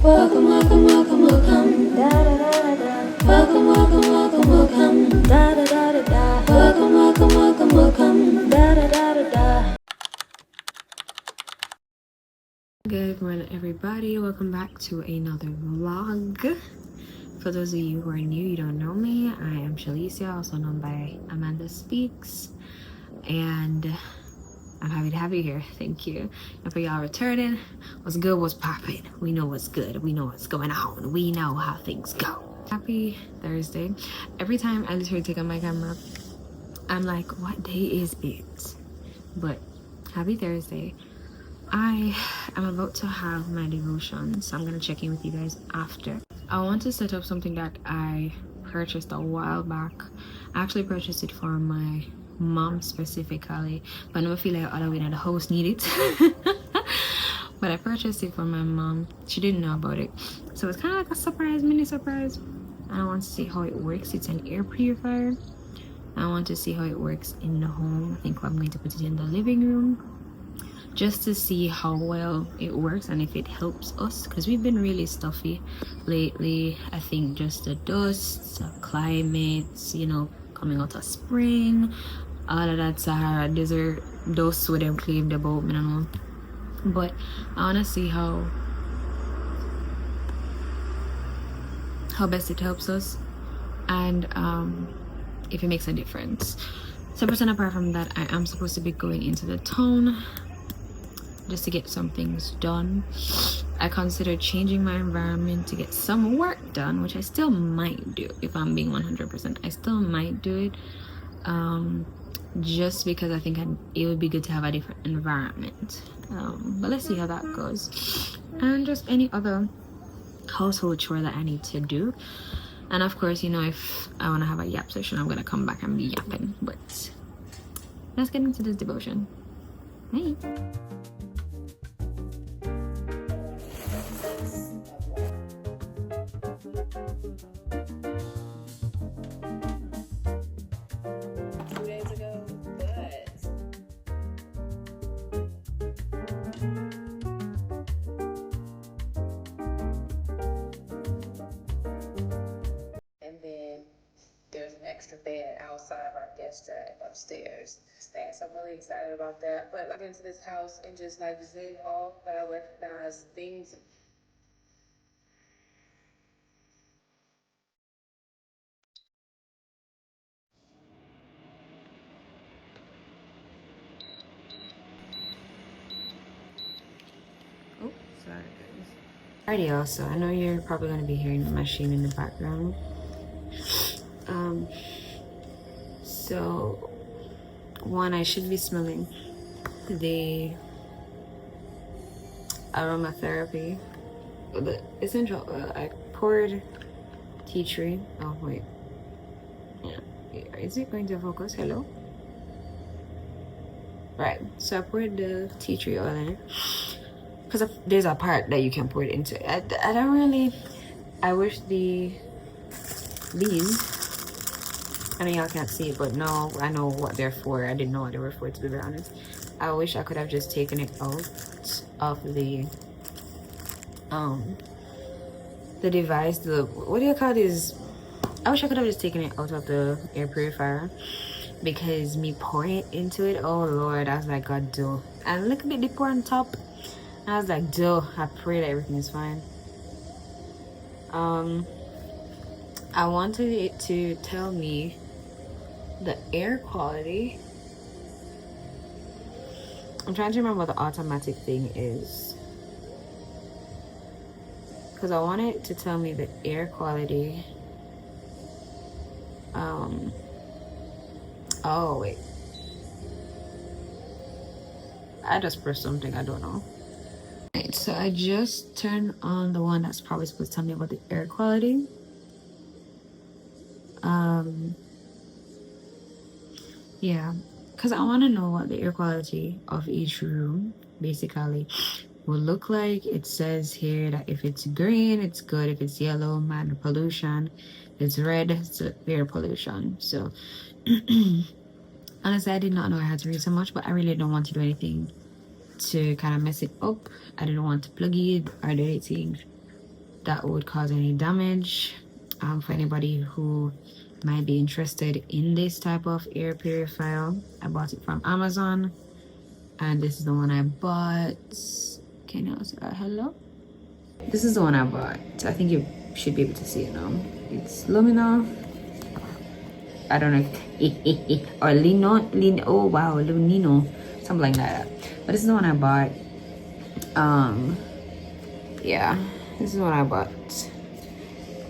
Welcome, welcome, welcome, welcome. Da da da da da. Welcome, welcome, welcome, welcome. Da da da da da. Welcome, welcome, welcome, welcome. Da da da da da. Good morning, everybody. Welcome back to another vlog. For those of you who are new, you don't know me, I am Shalicia, also known by Amanda Speaks, and I'm happy to have you here. Thank you. And for y'all returning, what's good, what's popping? We know what's good. We know what's going on. We know how things go. Happy Thursday. Every time I literally take on my camera, I'm like, what day is it? But happy Thursday. I am about to have my devotion, so I'm going to check in with you guys after. I want to set up something that I purchased a while back. I actually purchased it for my mom specifically, but I never feel like other way that the house need it. But I purchased it for my mom. She didn't know about it, so it's kind of like a surprise, mini surprise. And I want to see how it works. It's an air purifier. I want to see how it works in the home. I think I'm going to put it in the living room just to see how well it works and if it helps us, because we've been really stuffy lately. I think just the dust, the climates, you know, coming out of spring, all of that Sahara desert dust with them claimed about, I don't know. But I want to see how best it helps us, and if it makes a difference. Separate and apart from that, I am supposed to be going into the town just to get some things done. I considered changing my environment to get some work done, which I still might do. If I'm being 100%, I still might do it, just because I think it would be good to have a different environment. But let's see how that goes, and just any other household chore that I need to do. And of course, you know, if I want to have a yap session, I'm gonna come back and be yapping. But let's get into this devotion. Hey. Extra bed outside of our guest upstairs. So I'm really excited about that. But I get into this house and just like zig off, but I recognize things. Oh, sorry guys. Alrighty, also, I know you're probably going to be hearing the machine in the background. So one, I should be smelling the aromatherapy, the essential oil. I poured tea tree. Oh wait, yeah, is it going to focus? Hello. Right, so I poured the tea tree oil in it because there's a part that you can pour it into. I don't really. I wish these. I know y'all can't see it, but no, I know what they're for. I didn't know what they were for, to be very honest. I wish I could have just taken it out of the device. What do you call this? I wish I could have just taken it out of the air purifier, because me pouring it into it, oh Lord, I was like, God, duh. And look at the pour on top. I was like, duh. I pray that everything is fine. I wanted it to tell me the air quality. I'm trying to remember what the automatic thing is, because I want it to tell me the air quality. Oh wait, I just pressed something, I don't know. Right, so I just turned on the one that's probably supposed to tell me about the air quality. Yeah, because I want to know what the air quality of each room basically will look like. It says here that if it's green, it's good. If it's yellow, minor pollution. If it's red, it's air pollution. So honestly, I did not know I had to read so much, but I really don't want to do anything to kind of mess it up. I didn't want to plug it or do anything that would cause any damage. For anybody who might be interested in this type of air purifier, I bought it from Amazon, and this is the one I bought. Can you say hello? This is the one I bought. I think you should be able to see it now. It's luminol. I don't know if or lino, oh wow, lunino, something like that. But this is the one I bought. Yeah, this is what I bought.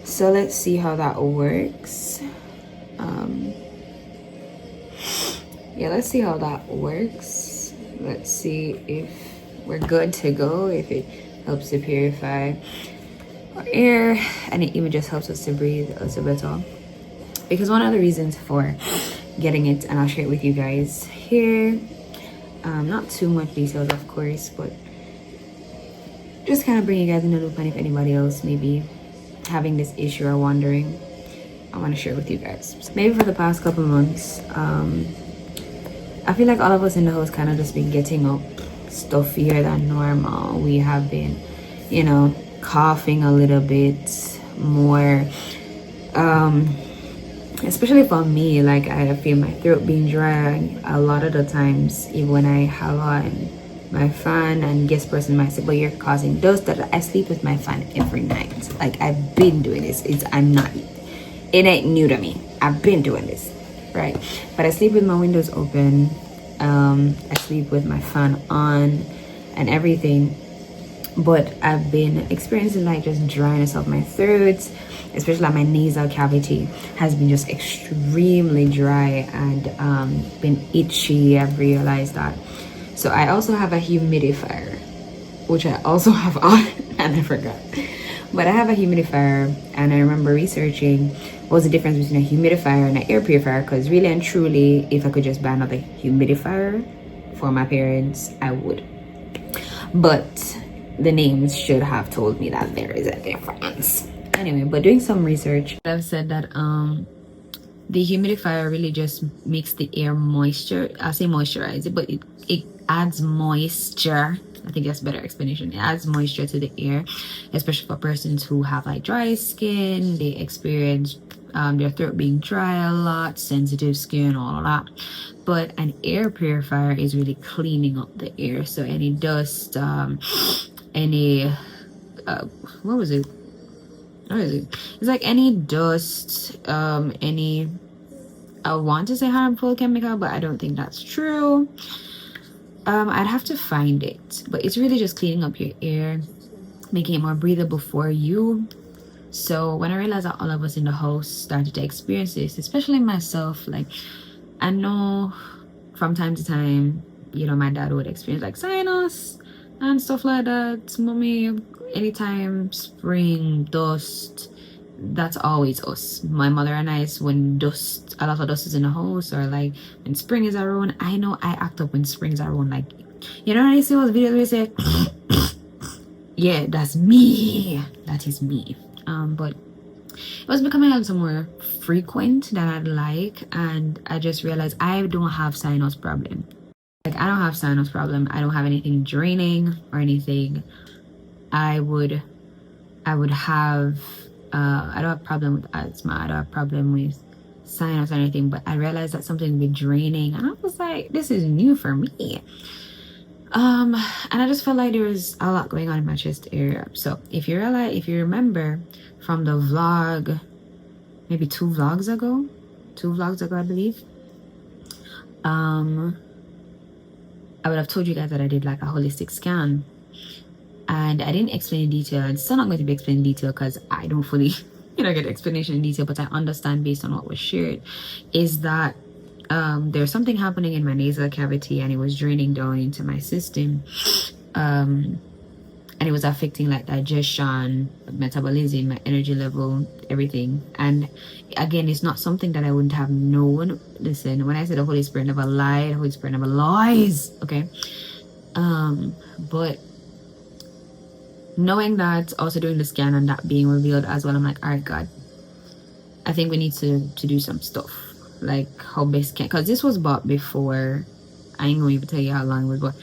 So let's see how that works. Yeah, let's see how that works. Let's see if we're good to go, if it helps to purify our air, and it even just helps us to breathe a little better. Because one of the reasons for getting it, and I'll share it with you guys here, not too much details of course, but just kind of bring you guys in the loop, and if anybody else may be having this issue or wondering, I want to share it with you guys. Maybe for the past couple months, I feel like all of us in the house kind of just been getting up stuffier than normal. We have been, you know, coughing a little bit more, especially for me. Like, I feel my throat being dry a lot of the times, even when I have on my fan, and guest person might say, but you're causing dust. That I sleep with my fan every night. Like, I've been doing this. It ain't new to me. I've been doing this, right? But I sleep with my windows open. I sleep with my fan on and everything. But I've been experiencing like just dryness of my throat, especially like my nasal cavity has been just extremely dry and been itchy. I've realized that. So I also have a humidifier, which I also have on, and I forgot. But I have a humidifier, and I remember researching what was the difference between a humidifier and an air purifier, because really and truly, if I could just buy another humidifier for my parents, I would. But the names should have told me that there is a difference. Anyway, but doing some research, I've said that the humidifier really just makes the air moisture. I say moisturize it, but it adds moisture. I think that's a better explanation. It adds moisture to the air, especially for persons who have like dry skin. They experience their throat being dry a lot, sensitive skin, all of that. But an air purifier is really cleaning up the air. So any dust, any what was it? What is it? It's like any dust, any, I want to say harmful chemical, but I don't think that's true. I'd have to find it, but it's really just cleaning up your air, making it more breathable for you. So when I realized that all of us in the house started to experience this, especially myself, like, I know from time to time, you know, my dad would experience like sinus and stuff like that. Mommy, anytime spring, dust, that's always us. My mother and I, when dust, a lot of dust is in the house, or like when spring is around, I know I act up when spring is around. Like, you know, when I see those videos where say, yeah, that's me. That is me. But it was becoming a little more frequent than I'd like, and I just realized I don't have sinus problem. Like, I don't have sinus problem. I don't have anything draining or anything. I would have I don't have problem with asthma, I don't have problem with sinus or anything, but I realized that something would be draining, and I was like, this is new for me. And I just felt like there was a lot going on in my chest area. So if you remember from the vlog, maybe two vlogs ago, I believe, I would have told you guys that I did like a holistic scan, and I didn't explain in detail. It's still not going to be explained in detail because I don't fully, you know, get explanation in detail, but I understand based on what was shared, is that there's something happening in my nasal cavity, and it was draining down into my system, and it was affecting like digestion, metabolism, my energy level, everything. And again, it's not something that I wouldn't have known. Listen, when I said the Holy Spirit never lied, the Holy Spirit never lies, okay? But knowing that, also doing the scan and that being revealed as well, I'm like, all right, God, I think we need to do some stuff, like how best can, because this was bought before, I ain't gonna even tell you how long it was bought.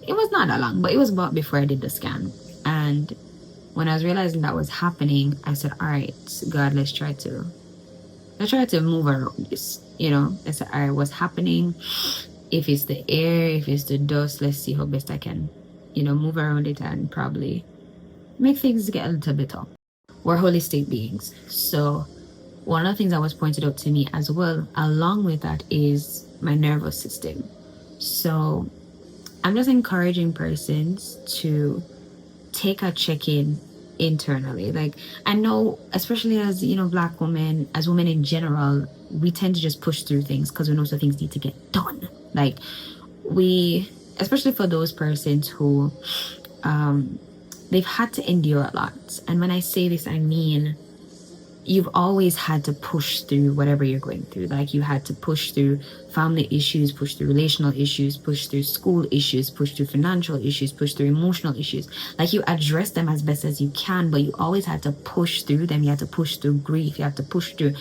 It was not that long, but it was bought before I did the scan. And when I was realizing that was happening, I said, all right, God, let's try to move around this. I said, all right, what's happening? If it's the air, if it's the dust, let's see how best I can, move around it and probably make things get a little better. We're holistic beings. So one of the things that was pointed out to me as well, along with that, is my nervous system. So I'm just encouraging persons to take a check-in internally. Like, I know, especially as Black women, as women in general, we tend to just push through things because we know so things need to get done. Like, we, especially for those persons who they've had to endure a lot. And when I say this, I mean you've always had to push through whatever you're going through. Like, you had to push through family issues, push through relational issues, push through school issues, push through financial issues, push through emotional issues. Like, you address them as best as you can, but you always had to push through them. You had to push through grief. You had to push through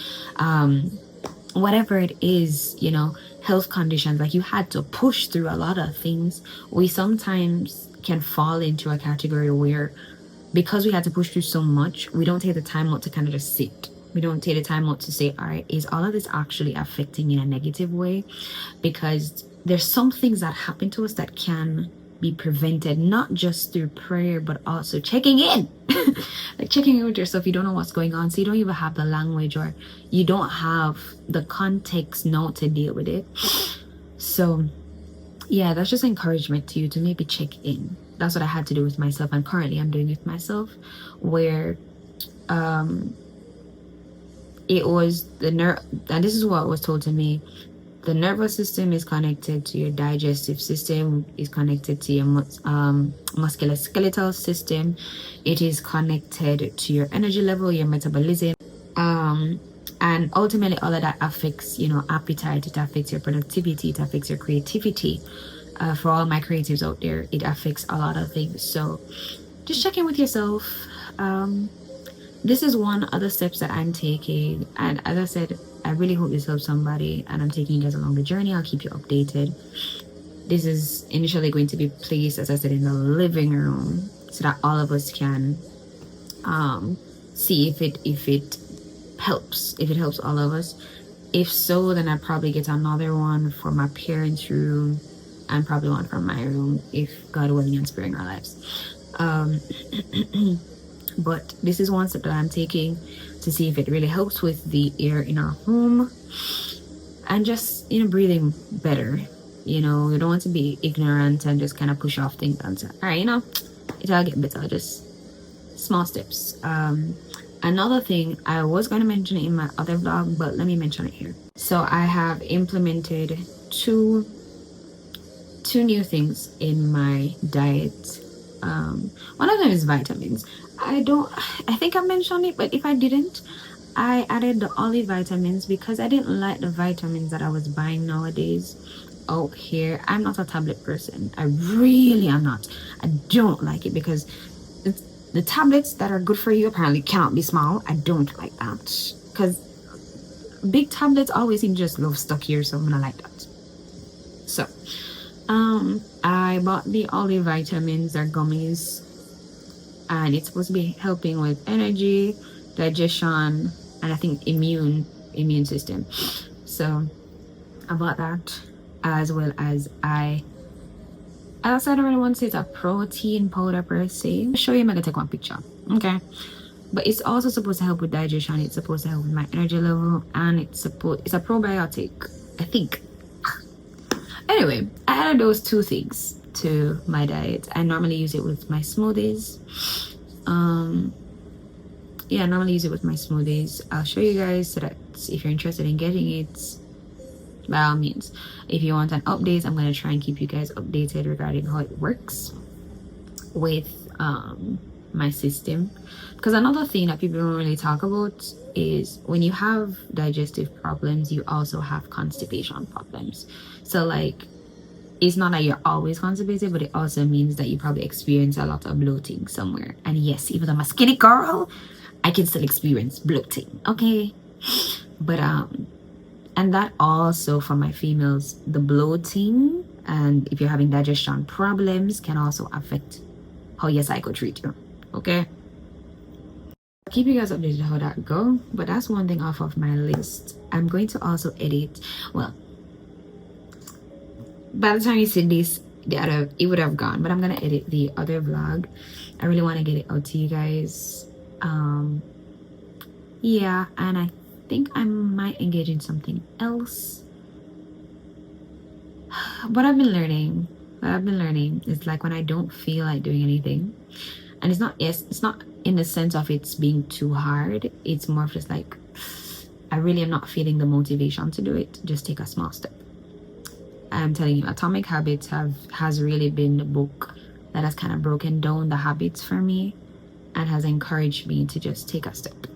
whatever it is, health conditions. Like, you had to push through a lot of things. We sometimes can fall into a category where, because we had to push through so much, we don't take the time out to kind of just sit. We don't take the time out to say, all right, is all of this actually affecting me in a negative way? Because there's some things that happen to us that can be prevented, not just through prayer, but also checking in. Like, checking in with yourself. You don't know what's going on, so you don't even have the language, or you don't have the context now to deal with it. So yeah, that's just encouragement to you to maybe check in. That's what I had to do with myself, and currently I'm doing it with myself, where it was the nerve, and this is what was told to me. The nervous system is connected to your digestive system, is connected to your musculoskeletal system. It is connected to your energy level, your metabolism, and ultimately all of that affects appetite. It affects your productivity. It affects your creativity. For all my creatives out there, it affects a lot of things. So just check in with yourself. This is one of the steps that I'm taking, and as I said, I really hope this helps somebody, and I'm taking you guys along the journey. I'll keep you updated. This is initially going to be placed, as I said, in the living room, so that all of us can see if it helps, if it helps all of us. If so, then I'll probably get another one for my parents' room, and probably one from my room, if God willing and sparing our lives. But this is one step that I'm taking to see if it really helps with the air in our home, and just breathing better. You don't want to be ignorant and just kind of push off things and say, all right, it'll get better. Just small steps. Another thing, I was going to mention it in my other vlog, but let me mention it here. So I have implemented two new things in my diet. One of them is vitamins. I think I mentioned it, but if I didn't, I added the olive vitamins because I didn't like the vitamins that I was buying nowadays out here. I'm not a tablet person. I really am not. I don't like it because the tablets that are good for you apparently cannot be small. I don't like that because big tablets always seem just love stuck here, so I'm gonna like that. So I bought the olive vitamins, they're gummies, and it's supposed to be helping with energy, digestion, and I think immune system. So I bought that, as well as I don't really want to say it's a protein powder per se. I'll show you. I'm gonna take one picture, okay? But it's also supposed to help with digestion. It's supposed to help with my energy level, and it's a probiotic, I think. Anyway, I added those two things to my diet. I normally use it with my smoothies. I normally use it with my smoothies. I'll show you guys, so that if you're interested in getting it, by all means. If you want an update, I'm going to try and keep you guys updated regarding how it works with my system. Because another thing that people don't really talk about is when you have digestive problems, you also have constipation problems. So like, it's not that you're always constipated, but it also means that you probably experience a lot of bloating somewhere. And yes, even though I'm a skinny girl, I can still experience bloating, okay? But and that also, for my females, the bloating, and if you're having digestion problems, can also affect how your cycle treat you, okay? keep you guys updated how that go. But that's one thing off of my list. I'm going to also edit, well, by the time you see this, the other it would have gone, but I'm gonna edit the other vlog. I really want to get it out to you guys. Yeah, and I think I might engage in something else. What I've been learning is like when I don't feel like doing anything, and it's not in the sense of it's being too hard. It's more of just like I really am not feeling the motivation to do it. Just take a small step. I'm telling you, Atomic Habits has really been the book that has kind of broken down the habits for me and has encouraged me to just take a step.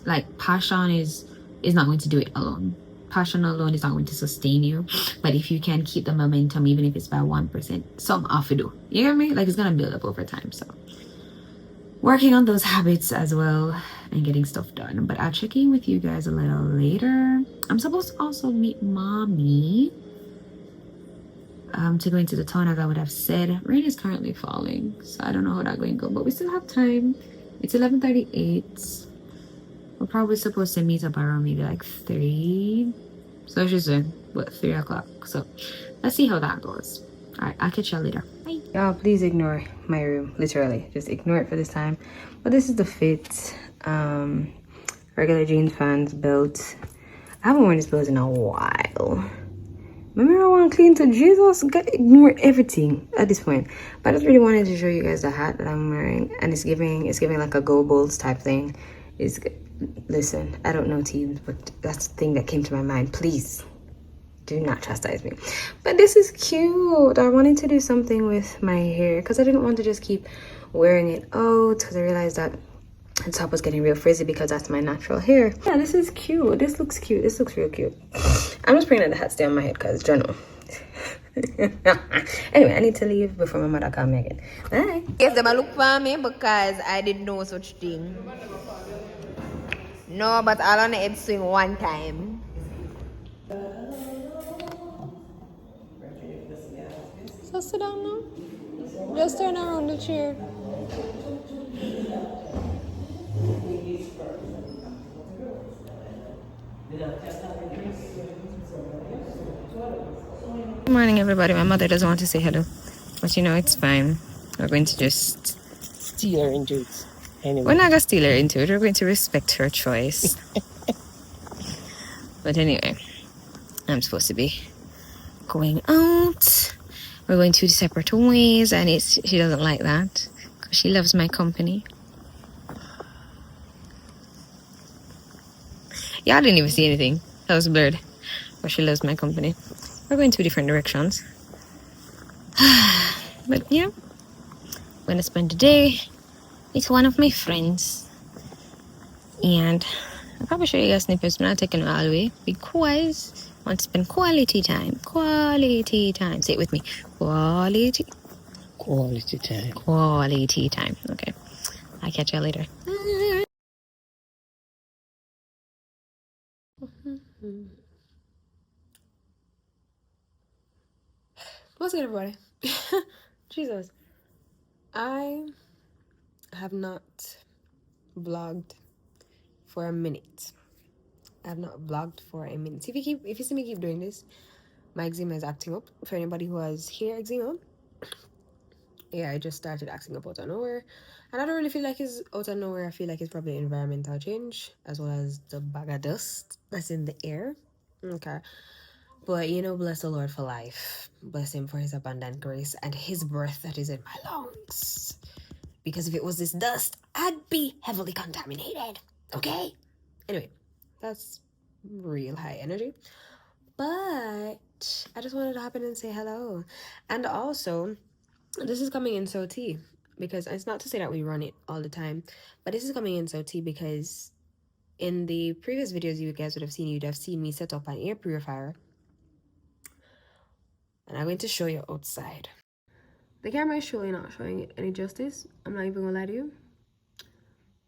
Like passion is not going to do it alone. Passion alone is not going to sustain you. But if you can keep the momentum, even if it's by 1%, some off you do. You get me? Like it's gonna build up over time. So working on those habits as well and getting stuff done. But I'll check in with you guys a little later. I'm supposed to also meet mommy to go into the town, as I would have said. Rain is currently falling, so I don't know how that's going to go, but we still have time. It's 11:38. We're probably supposed to meet up around maybe like 3. So she's in, what, 3 o'clock. So let's see how that goes. All right, I'll catch y'all later. Bye. Y'all, please ignore my room. Literally, just ignore it for this time. But this is the fit. Regular jeans, pants, belt. I haven't worn this belt in a while. Remember, I want to clean to Jesus. God, ignore everything at this point. But I just really wanted to show you guys the hat that I'm wearing, and it's giving like a Go Bulls type thing. Listen, I don't know teams, but that's the thing that came to my mind. Please do not chastise me. But this is cute. I wanted to do something with my hair because I didn't want to just keep wearing it out, because I realized that the top was getting real frizzy because that's my natural hair. Yeah, this is cute. This looks cute. This looks real cute. I'm just praying that the hat stay on my head because general. Anyway, I need to leave before my mother call me again. Bye. If them a look for me because I didn't know such thing. No, but I'll on head swing one time. So sit down now. Just turn around the chair. Good morning, everybody. My mother doesn't want to say hello, but you know it's fine. We're going to just steal her into it. Anyway. We're not gonna steal her into it. We're going to respect her choice. But anyway, I'm supposed to be going out. We're going two separate ways, and she doesn't like that because she loves my company. Y'all didn't even see anything. That was blurred. But she loves my company. We're going two different directions. But yeah, I'm gonna spend the day with one of my friends. And I'll probably show you guys snippets. I'm not taking it all the way because I want to spend quality time. Quality time. Say it with me. Quality time. Quality time. Okay. I'll catch you later. What's good, everybody? Jesus. I have not vlogged for a minute. I have not vlogged for a minute. If you see me keep doing this, my eczema is acting up. For anybody who has hair eczema, yeah, I just started acting up out of nowhere. And I don't really feel like it's out of nowhere. I feel like it's probably environmental change as well as the bag of dust that's in the air. Okay. But bless the Lord for life. Bless him for his abundant grace and his breath that is in my lungs. Because if it was this dust, I'd be heavily contaminated. Okay? Anyway, that's real high energy. But I just wanted to hop in and say hello. And also, this is coming in so tea. Because it's not to say that we run it all the time. But this is coming in so tea because in the previous videos you guys would have seen, you'd have seen me set up an air purifier. And I'm going to show you outside. The camera is surely not showing it any justice. I'm not even gonna lie to you.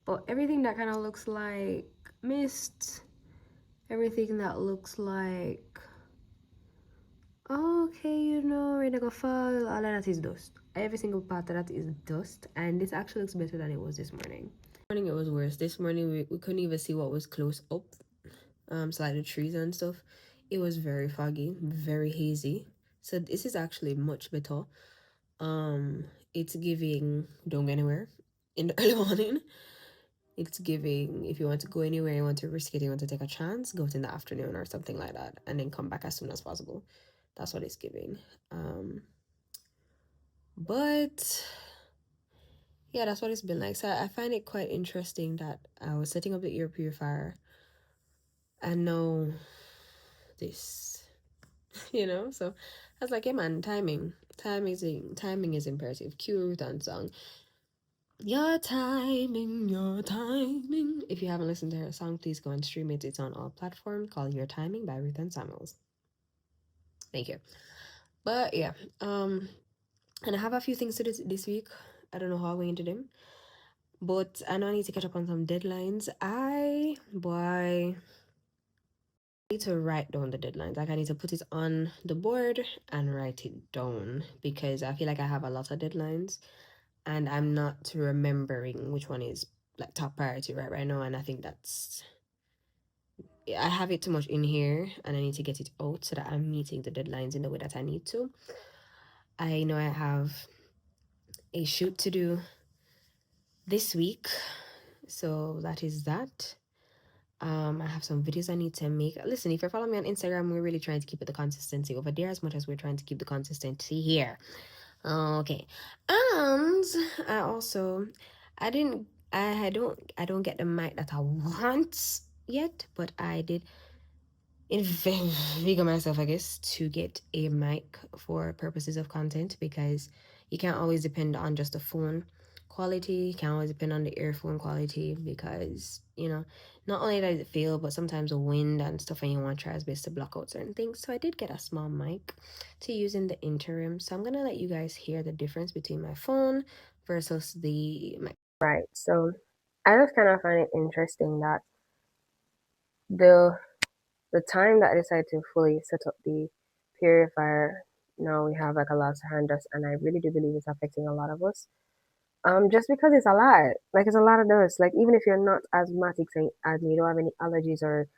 But everything that kind of looks like mist, everything that looks like, okay, ready to go fall, all of that is dust. Every single part of that is dust. And this actually looks better than it was this morning. Morning it was worse. This morning we couldn't even see what was close up. So like the trees and stuff. It was very foggy, very hazy. So this is actually much better. It's giving don't go anywhere in the early morning. It's giving if you want to go anywhere, you want to risk it, you want to take a chance, go out in the afternoon or something like that, and then come back as soon as possible. That's what it's giving. But yeah, that's what it's been like. So I find it quite interesting that I was setting up the air purifier and now this, So I was like, hey man, timing is imperative. Cue done song. Your timing, your timing. If you haven't listened to her song, please go and stream it. It's on all platforms called Your Timing by Ruth and Samuels. Thank you. But yeah, and I have a few things to do this week. I don't know how I'm going to do them. But I know I need to catch up on some deadlines. I need to write down the deadlines. Like I need to put it on the board and write it down because I feel like I have a lot of deadlines and I'm not remembering which one is like top priority right now. And I think I have it too much in here and I need to get it out so that I'm meeting the deadlines in the way that I need to. I know I have a shoot to do this week, so that is that. I have some videos I need to make. Listen, if you're following me on Instagram, we're really trying to keep the consistency over there as much as we're trying to keep the consistency here. Okay. And I also I didn't I don't get the mic that I want yet, but I did invigorate myself, I guess, to get a mic for purposes of content because you can't always depend on just the phone quality. You can't always depend on the earphone quality because, not only does it fail, but sometimes the wind and stuff and you want to try as best to block out certain things. So I did get a small mic to use in the interim. So I'm going to let you guys hear the difference between my phone versus the mic. Right. So I just kind of find it interesting that the time that I decided to fully set up the purifier, now we have like a lot of hand dust, and I really do believe it's affecting a lot of us. Just because it's a lot, like it's a lot of dust. Like even if you're not asthmatic, say as me, you don't have any allergies or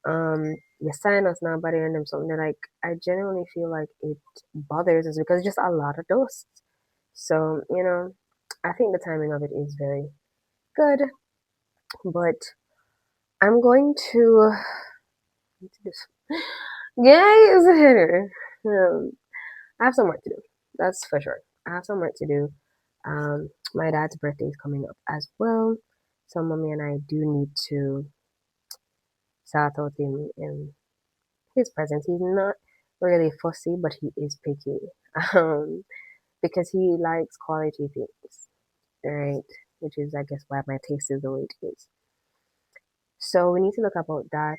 your sinus not bothering them, something that like I genuinely feel like it bothers us because it's just a lot of dust. So I think the timing of it is very good, but I'm going to guys, I have some work to do. That's for sure. I have some work to do. My dad's birthday is coming up as well. So mommy and I do need to start out in his presence. He's not really fussy, but he is picky. Um, because he likes quality things, right? Which is, I guess, why my taste is the way it is. So we need to look about that.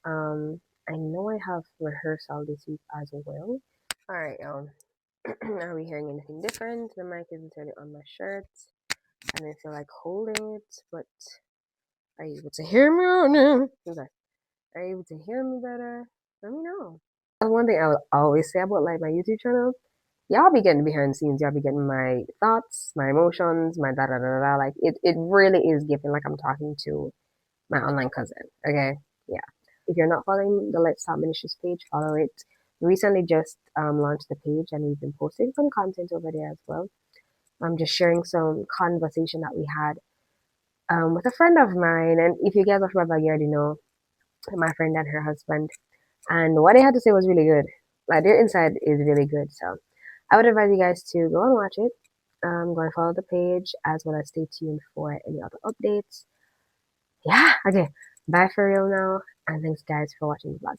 I know I have rehearsal this week as well. All right, y'all. Are we hearing anything different? The mic is literally on my shirt. I don't feel like holding it, but are you able to hear me right now? Okay. Are you able to hear me better? Let me know. One thing I will always say about like my YouTube channel, y'all be getting behind the scenes, y'all be getting my thoughts, my emotions, my da da da da. Like it really is giving like I'm talking to my online cousin. Okay. Yeah. If you're not following the Let's Talk Ministries page, follow it. We recently just launched the page and we've been posting some content over there as well. I'm just sharing some conversation that we had with a friend of mine. And if you guys are from you already know my friend and her husband. And what they had to say was really good. Like their insight is really good. So I would advise you guys to go and watch it. Go and follow the page as well as stay tuned for any other updates. Yeah, okay. Bye for real now. And thanks guys for watching the vlog.